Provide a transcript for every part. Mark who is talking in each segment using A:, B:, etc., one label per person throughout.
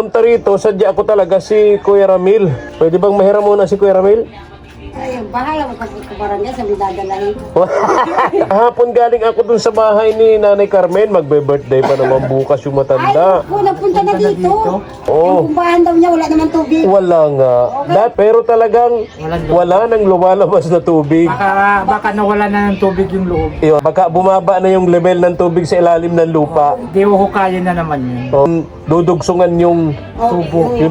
A: Punta rito, sadya ako talaga si Kuya Ramil. Pwede bang mahiram muna si Kuya Ramil?
B: Ay, bahala mo kasi kumaran niya sa dadalahin.
A: Hapon galing ako dun sa bahay ni Nanay Carmen. Magbe-birthday pa naman bukas yung
B: Ay,
A: matanda.
B: naku, napunta na dito.
A: Oo.
B: Yung kumbahan daw niya, wala naman tubig.
A: Wala nga. Pero talagang wala nang lumalabas na tubig.
C: Baka nawala na ng tubig yung loob.
A: Yun, baka bumaba na yung level ng tubig sa ilalim ng lupa.
C: Di huhukayin na naman yun.
A: Dudugsungan yung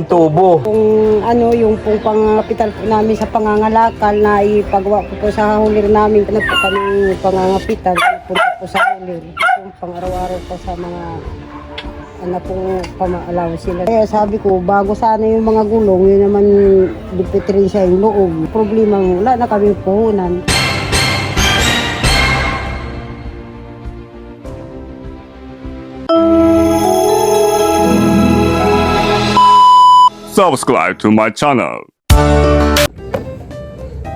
A: tubo.
B: Kung ano, yung pong pangapital po namin sa pangangalakal na ipagawa po sa hulir namin, na po kami pangangapital, punta po sa hulir. Yung pang-araw-araw po sa mga pong pamaalaw sila. Kaya sabi ko, bago sana yung mga gulong, yun naman dipitrin siya yung loob. Problema, wala na kami puhunan.
D: Subscribe to my channel.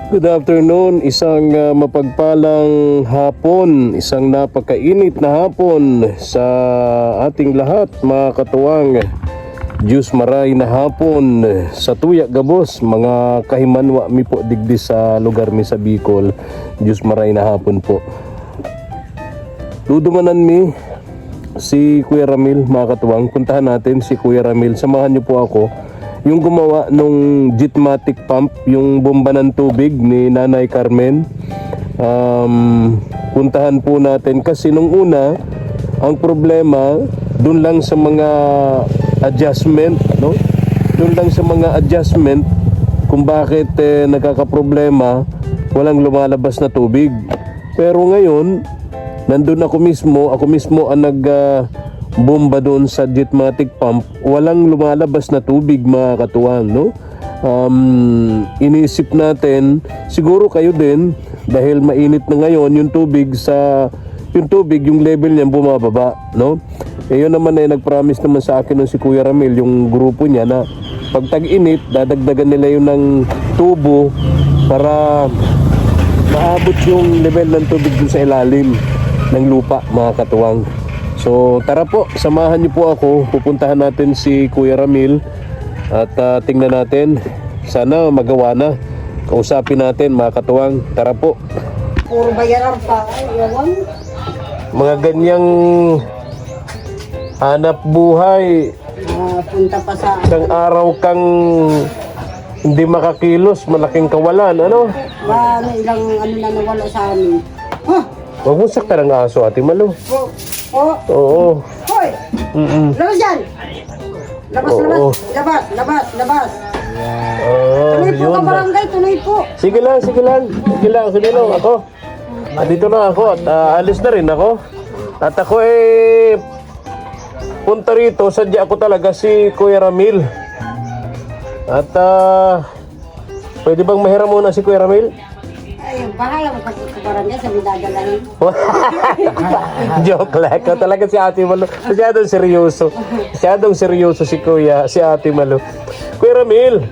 A: Good afternoon, isang mapagpalang hapon, isang napakainit na hapon sa ating lahat, mga katuwang. Diyos maray na hapon sa tuya gabos, mga kahimanwa mi po digdi sa lugar mi sa Bicol. Diyos maray na hapon po. Dudumanan mi si Kuya Ramil, mga katuwang. Puntahan natin si Kuya Ramil, samahan niyo po ako. Yung gumawa nung Jetmatic pump, yung bomba ng tubig ni Nanay Carmen. Puntahan po natin kasi nung una, ang problema dun lang sa mga adjustment, no? Dun lang sa mga adjustment kung bakit nagkakaproblema, walang lumalabas na tubig. Pero ngayon, nandun ako mismo ang bomba doon sa Jetmatic pump, walang lumalabas na tubig, mga katuwang, no? Iniisip natin, siguro kayo din, dahil mainit na ngayon yung tubig, yung level niya bumababa, no? Yun naman ay nag-promise naman sa akin ng si Kuya Ramil, yung grupo niya, na pag tag-init, dadagdagan nila yun ng tubo para maabot yung level ng tubig dun sa ilalim ng lupa, mga katuwang. So tara po, samahan niyo po ako. Pupuntahan natin si Kuya Ramil at tingnan natin, sana magawa na. Kausapin natin, mga katuwang. Tara po.
B: Puro bayaran pa, yawan.
A: Mga ganyang hanap buhay,
B: Punta pa sa...
A: isang araw kang hindi makakilos, malaking kawalan, ano?
B: ilang ano na nawala sa amin.
A: Huwag mo saktan ang aso, Ate Malu. Oo.
B: Hoy! Labas yan! Labas. Labas. Tuloy po ka barangay, tuloy po.
A: Sige lang. Ako. Dito na ako at alis na rin ako. At ako punta rito, sadya ako talaga si Kuya Ramil. At pwede bang mahiram muna si Kuya Ramil?
B: Ay, bahala mo kasi kumaran niya sa dadalahin.
A: Joke lang. Ikaw talaga si Ate Malu. Masyadong seryoso si Ate Malu. Kuya Ramil,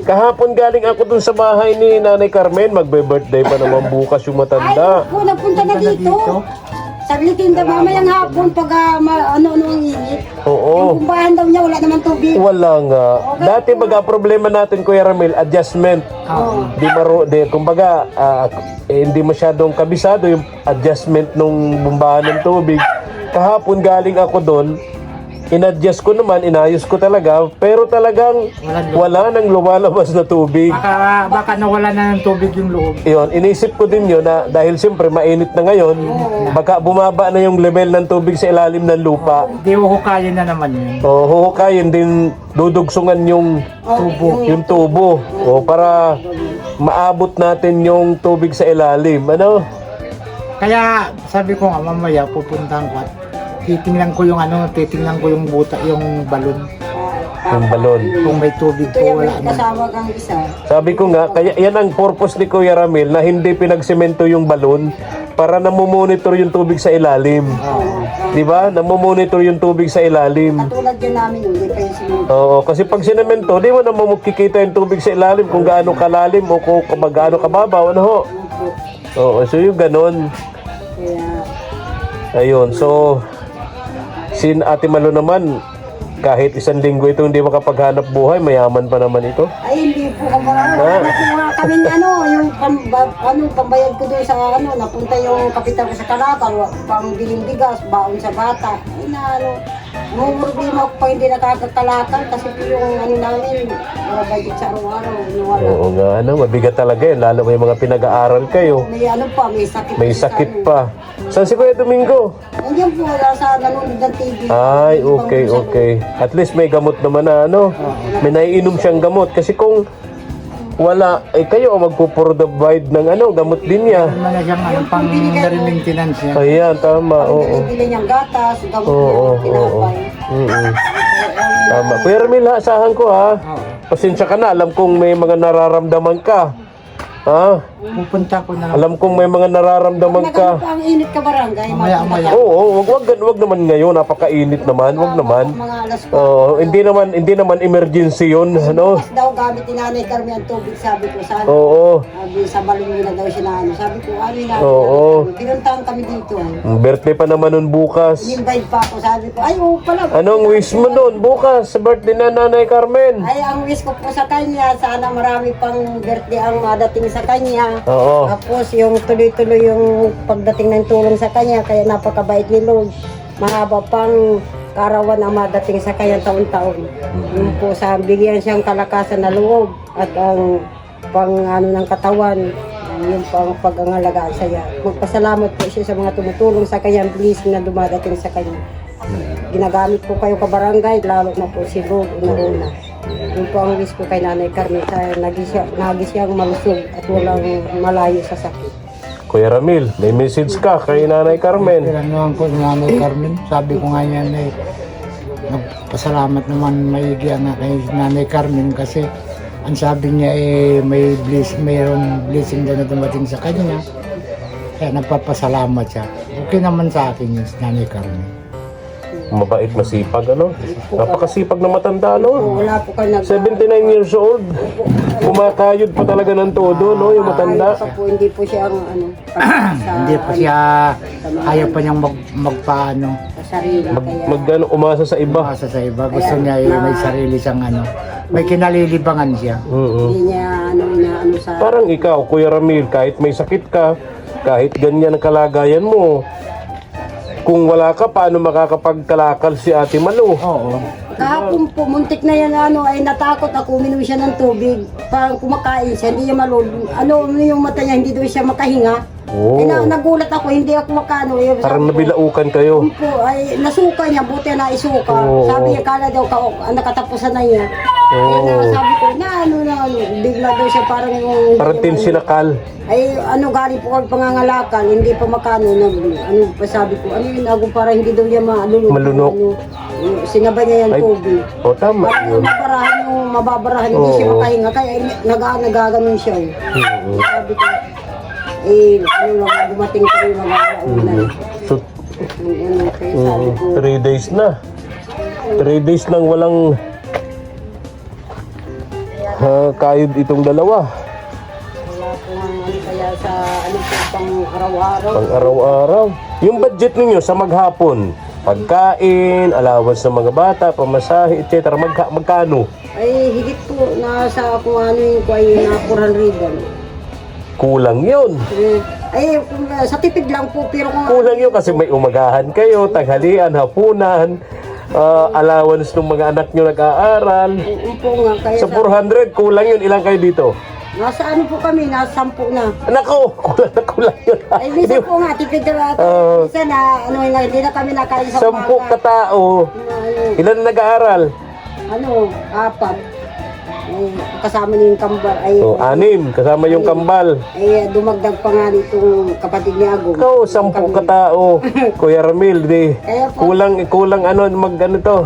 A: kahapon galing ako dun sa bahay ni Nanay Carmen. Magbe-birthday pa naman bukas yung matanda.
B: Ay, naku, napunta na dito. Saglitin ka mamayang hapon pag ano-ano ang init.
A: Oo.
B: Yung kumbahan daw niya, wala naman tubig.
A: Wala nga. Dati baga problema natin, Kuya Ramil, adjustment. Kumbaga, hindi masyadong kabisado yung adjustment nung bumbahan ng tubig. Kahapon galing ako doon, in-adjust ko naman, inayos ko talaga, pero talagang wala nang lumalabas na tubig.
C: Baka nawala na ng tubig yung loob.
A: Yun, inisip ko din yun na dahil siyempre mainit na ngayon, baka bumaba na yung level ng tubig sa ilalim ng lupa.
C: Di huhukayin na naman yun.
A: Huhukayin din, dudugsungan yung tubo. Para maabot natin yung tubig sa ilalim. Ano?
C: Kaya sabi ko nga mamaya pupuntahan ko at titingnan ko yung buta, yung balon.
A: Yung balon.
C: Kung may tubig
B: Ito
C: po,
B: yung
C: wala
B: may
C: na.
B: kasama kang isa.
A: Sabi ko nga, kaya yan ang purpose ni Kuya Ramil na hindi pinagsemento yung balon para namomonitor yung tubig sa ilalim. Di ba? Namomonitor yung tubig sa ilalim.
B: Katulad yun namin, hindi pa yung sinunod.
A: Oo, kasi pag sinemento, di mo na makikita yung tubig sa ilalim kung gaano kalalim o kung gaano kababaw. Ano ho? Oo, so yung ganon.
B: Kaya,
A: Ayun, so Ate Malu naman, kahit isang linggo ito hindi makapaghanap buhay, mayaman pa naman ito.
B: Ay, hindi po kabarangay.
A: Ah.
B: Nakuha kami yung pambayad ko doon sa napunta yung kapitan ko sa Kalakal, pangbiling bigas, baon sa bata. Ay na problema ko pa hindi nakakakalakal kasi po yung namin, mga budget sa araw-araw, wala.
A: Oo nga, mabigat talaga yan, lalo may mga pinag-aaral kayo.
B: May pa, may sakit.
A: May sakit pa. Saan si Kuya Domingo?
B: Nandiyan po, sa nanonood ng TV.
A: Ay, okay. At least may gamot naman na may naiinom siyang gamot. Kasi kung wala, kayo ang magpo-provide ng gamot din niya.
C: Ano na siyang pang maintenance niya.
A: Ayan, tama, oo.
B: Bili niyang gatas, gamot
A: Oo,
B: niya, tinapay.
A: Tama. Kuya Ramil, asahan ko ha. Pasensya ka na, alam kong may mga nararamdaman ka. Ha?
C: Pupunta ko na lang.
A: Alam kong may mga nararamdaman ka.
B: Nagano pa ang init ka barangay?
C: Maya-maya.
A: Oo, wag naman ngayon, napakainit naman, wag naman.
B: Mga alas
A: Hindi naman emergency 'yun,
B: Mas daw gamit ni Nanay Carmen ang tubig, sabi ko.
A: Oo.
B: Sabi, sa balon na daw siya na Sabi ko, na.
A: Oo.
B: Pinuntahan kami dito.
A: Birthday pa naman nun bukas.
B: In-invite pa ako, sabi ko, ay, pala.
A: Anong wish mo nun bukas sa birthday na Nanay Carmen?
B: Ay, ang wish ko po sa kanya, sana marami pang birthday ang madating sa kanya.
A: Oo.
B: Tapos yung tuloy-tuloy yung pagdating ng tulong sa kanya, kaya napakabait ni Lord. Mahaba pang karawan ang madating sa kanya taon-taon. Yung po sa bigyan siyang kalakasan na loob at ang ng katawan, yung pang pag-angalagaan sa iya. Magpasalamat po siya sa mga tumutulong sa kanya, blessing na dumadating sa kanya. Ginagamit ko kayo kabarangay, lalo na po si Lord una-una. Yun po ang wish ko kay Nanay Carmen, nagis siyang malusog at walang malayo sa sakit.
A: Kuya Ramil, may message ka kay Nanay Carmen.
C: Pinanoan ko ni Nanay Carmen. Sabi ko nga yan nagpasalamat naman maigi nga kay Nanay Carmen kasi ang sabi niya mayroong blessing daw na dumating sa kanya. Kaya nagpapasalamat siya. Okay naman sa akin yun, Nanay Carmen.
A: Mabait, masipag, Napakasipag na matanda,
B: Wala po kayo
A: 79 years old. Kumakayod pa talaga ng todo, Yung matanda.
B: Hindi po siya ang
C: Hindi pa siya ayaw pa niyang magpaano.
B: sa sarili. Kaya
A: Umasa sa iba.
C: Umasa sa iba. Gusto niya may sarili siyang may kinalilibangan siya.
B: hindi niya sa...
A: Parang ikaw, Kuya Ramil, kahit may sakit ka, kahit ganyan ang kalagayan mo, kung wala ka, paano makakapagkalakal si Ate Malu?
C: Oo.
B: Kahapon po, muntik na yan ay natakot ako, uminom siya ng tubig. Parang kumakain siya, hindi niya yung mata niya, hindi daw siya makahinga.
A: Oh.
B: Nagulat ako, hindi ako makano.
A: Parang nabilaukan kayo.
B: Po, ay nasuka niya, buti na isuka.
A: Oo.
B: Sabi niya, kala daw nakatapusan na niya. Kaya sabi ko, bigla daw siya parang yung...
A: Parang tinsinakal.
B: Ay, galing po kami pangangalakan, hindi pa makano, pa sabi ko, yun, parang hindi daw niya
A: Malunok.
B: Sinabay niya yung tubig.
A: O, tama yun.
B: Mababarahan, hindi siya makahinga, kaya nagaganon siya. Sabi ko, dumating ko yung mag-auna.
A: So,
B: Kaya sabi ko,
A: 3 days na. 3 days nang walang kayod itong dalawa.
B: wala po kaya sa po pang araw-araw.
A: Pang araw-araw. Yung budget ninyo sa maghapon, pagkain, allowance ng mga bata, pamasahe, etc. Magkano?
B: Ay, higit po, nasa kung ano yung ko ay na 400.
A: Kulang yun.
B: Sa tipid lang po, pero kung...
A: Kulang yun kasi may umagahan kayo, tanghalian, hapunan, allowance ng mga anak nyo nag-aaral.
B: Po nga, kaya
A: Sa 400, kulang yun. Ilang kayo dito?
B: nasa ano po kami, nasa 10 na.
A: Nako, kulang yun.
B: Ay, minsan po nga, tipid na minsan na, hindi na kami nakain sa
A: 10 katao. Ilan na nag-aaral?
B: 4. Kasama niyo yung kambal. Ay,
A: 6, kasama yung kambal.
B: Ay, dumagdag pa nga nitong kapatid ni Agong.
A: Ikaw, 10 katao. Kuya Ramil,
B: Kaya po,
A: kulang mag-ano to.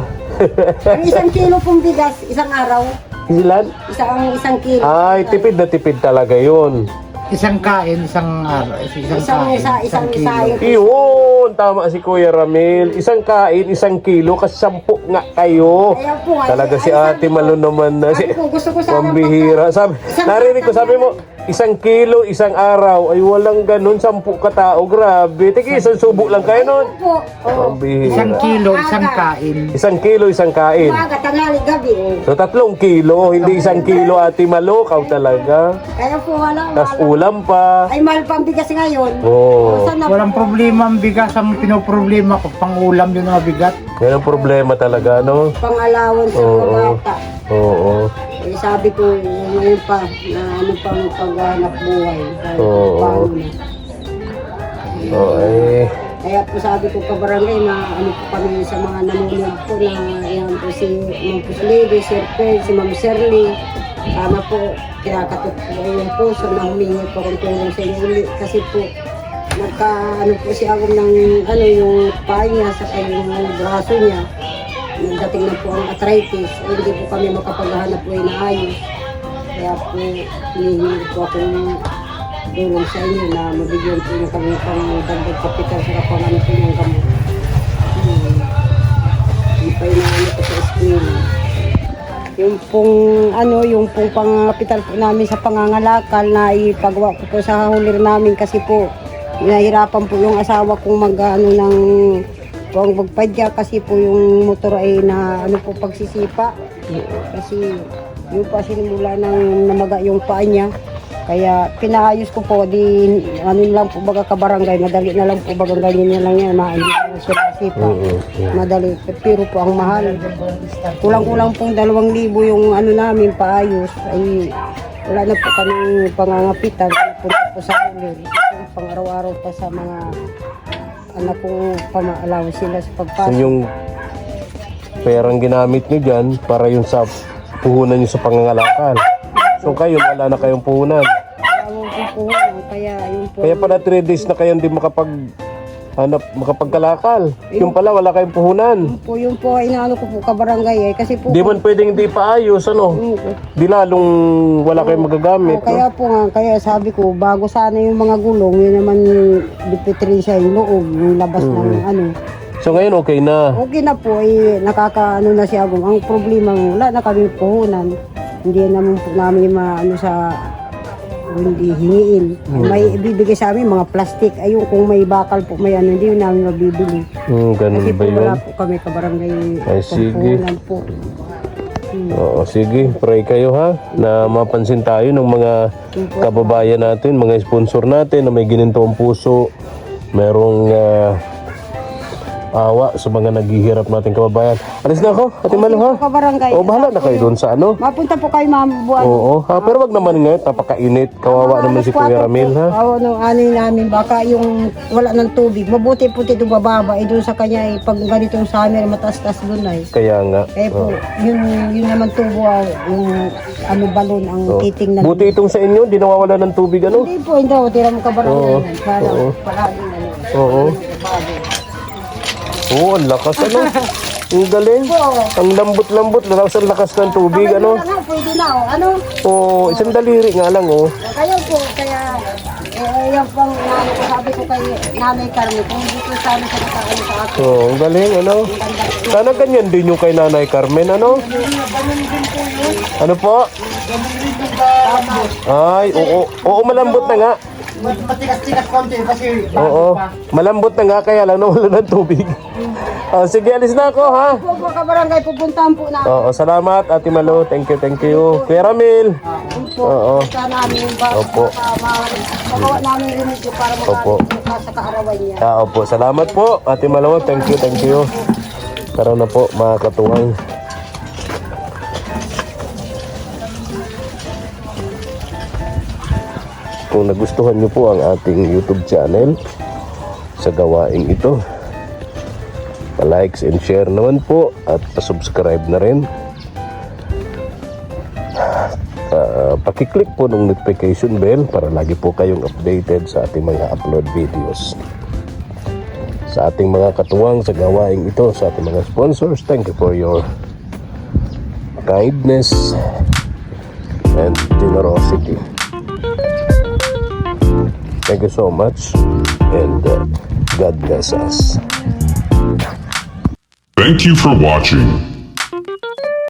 B: ang 1 kilo pong bigas, isang araw.
A: Ilan?
B: Isang kilo.
A: Ay, tipid na tipid talaga yun.
C: Isang kain, isang araw, isang kain,
B: Isang
C: kilo.
A: Yun, yun. Tama si Kuya Ramil. Isang kain, 1 kilo, kasi 10 nga kayo.
B: Kaya po,
A: Talaga si Ate Malo naman na. Si,
B: Sabi ko, gusto ko sana
A: pambihira. Sabi, narinig ko, sabi mo, 1 kilo, 1 araw. Ay, walang ganun. 10 katao. Grabe. Tiki, 1 subo lang kayo nun.
B: po.
A: Pambihira.
C: 1 kilo, isang kain.
A: 1 kilo, 1 kain.
B: Umaga, tanghali, gabi.
A: So 3 kilo, hindi 1 kilo, Ate Malo. Kau talaga.
B: Kaya po, wala.
A: Tapos ulam pa.
B: Ay, mahal pa ang bigas ngayon.
A: Oo.
B: Sana
C: Walang
B: po,
C: problema ang bigas. Ang pinoproblema ko, pang-ulam yun ang bigat.
A: Yan ang problema talaga, no?
B: pang-alawan sa
A: Oo.
B: mga bata.
A: Oo.
B: Eh, sabi ko, ngayon pa, na ano pang paghanap buhay. Sabi ko,
A: Oo.
B: paano na?
A: Oo, eh.
B: Kaya po sabi ko kabarangay na ano po kami sa mga nanonood po na yan po si Ma'am Puslady, Sir Pel, si Ma'am Shirley. Sana po kinakatot po yung puso na humingi po kung tulong sa inyo uli. Kasi po ano po si Agom ng ano yung paa niya sa yung braso niya. Nagdating na po ang arthritis. Hindi po kami makapaghahanap po na ayos. Kaya po hinihingi po akong tulong sa inyo na mabigyan po niyo kami pang dagdag kapital sa kapangalan po niyong gamot. Yung pa inaano ko sa school. Yung pong pang-kapital po namin sa pangangalakal na ipagawa ko po sa hulir namin kasi po nahirapan po yung asawa kong ng pang magpadya kasi po yung motor ay na ano po pagsisipa. Kasi yung pa sinimula ng namaga yung paa niya. Kaya pinaayos ko po, ano lang po baga kabarangay, madali na lang po baga ganyan na lang yan, hindi na sila sipa. Madali, pero po ang mahal. Kulang-kulang pong 2,000 yung ano namin paayos, ay wala na po kaming pangangapitan, punta po sa ulit. Pang araw-araw pa sa mga anak kong pamaalaw sila sa
A: So
B: pagpasok.
A: yung perang ginamit nyo dyan para yung sa puhunan nyo sa pangangalakal. So kayo, wala na kayong puhunan.
B: Kaya yung po.
A: Kaya pala 3 days na kayo hindi makapagkalakal. Yung pala, wala kayong puhunan.
B: Yung po, inaano ko po kabarangay kasi po.
A: Di man pwedeng hindi paayos, ano? Di lalong wala kayong magagamit.
B: Kaya po nga, kaya sabi ko, bago sana yung mga gulong, yun naman dipitrin siya yung loob, yung labas ng ano.
A: So ngayon, okay na.
B: Okay na po, nakakaano na siya. Ang problema, wala na kami puhunan. Hindi naman po namin maano sa hindi hingiin. May ibibigay sa amin mga plastic. Ayun, kung may bakal po, may ano, hindi namin mabibili.
A: Ganun
B: Kasi
A: ba
B: po
A: yun?
B: wala po kami kabarangay.
A: Ay, sige.
B: Puhunan po.
A: Oo, sige, pray kayo ha, na mapansin tayo ng mga kababayan natin, mga sponsor natin na may ginintong puso, merong awa sa mga naghihirap nating kababayan. Alis na ako, Ate Malo ha?
B: Kabarangay.
A: O, bahala na kayo doon sa ano.
B: Mapunta po kayo mabubuan.
A: Oo, ha, pero wag naman ngayon, napakainit. Kawawa naman si Kuya Ramil ha.
B: Oo, ano namin, baka yung wala ng tubig. Mabuti po dito bababa. Doon sa kanya, pag ganitong summer, mataas-taas doon ay.
A: Kaya nga.
B: Kaya po, yun naman tubo, yung ano balon, ang titing na.
A: Buti itong sa inyo, di nawawala ng tubig ano?
B: Hindi po, hindi ako, tira mo kabarangay. Sana, palaging ano.
A: Oo. Oo, ang lakas ano. Ang galing. Ang lambot-lambot, lakas ang lakas ng tubig ano.
B: Pwede na, ano?
A: Oo, isang daliri nga lang oh.
B: Kaya po, kaya, yung pang sabi ko kay Nanay Carmen, kung dito sa amin sa nakakano sa akin.
A: Oo, ang galing ano. Sana ganyan din yung kay Nanay Carmen ano. Ano po? Ay, oo, malambot na nga.
C: Matigas-tigas konti kasi
A: Oo, malambot na nga kaya lang nawala ng tubig. Sige, alis na ako ha.
B: Po po kabarangay, pupuntahan po na.
A: Oo, salamat Ate Malo. Thank you. Kuya Ramil. Oo.
B: Sa namin ba?
A: Opo.
B: Magawa namin remedyo para
A: Opo.
B: sa kaarawan niya.
A: Opo, salamat po Ate Malo. Thank you. Tara na po mga katuwang. Kung nagustuhan niyo po ang ating YouTube channel sa gawaing ito, pa-likes and share naman po at pa-subscribe na rin. Paki-click po ng notification bell para lagi po kayong updated sa ating mga upload videos. Sa ating mga katuwang sa gawaing ito, sa ating mga sponsors, thank you for your kindness and generosity. Thank you so much, and God bless us.
D: Thank you for watching.